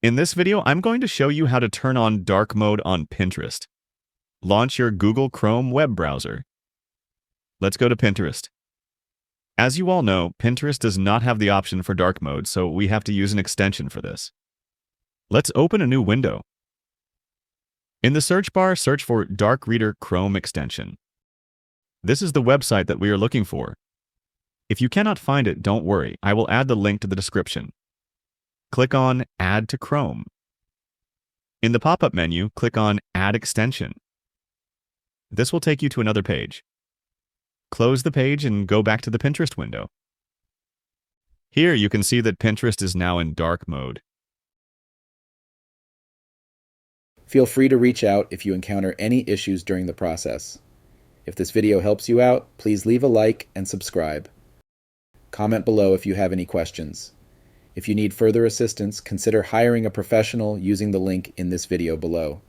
In this video, I'm going to show you how to turn on dark mode on Pinterest. Launch your Google Chrome web browser. Let's go to Pinterest. As you all know, Pinterest does not have the option for dark mode, so we have to use an extension for this. Let's open a new window. In the search bar, search for Dark Reader Chrome extension. This is the website that we are looking for. If you cannot find it, don't worry. I will add the link to the description. Click on Add to Chrome. In the pop-up menu, click on Add Extension. This will take you to another page. Close the page and go back to the Pinterest window. Here you can see that Pinterest is now in dark mode. Feel free to reach out if you encounter any issues during the process. If this video helps you out, please leave a like and subscribe. Comment below if you have any questions. If you need further assistance, consider hiring a professional using the link in this video below.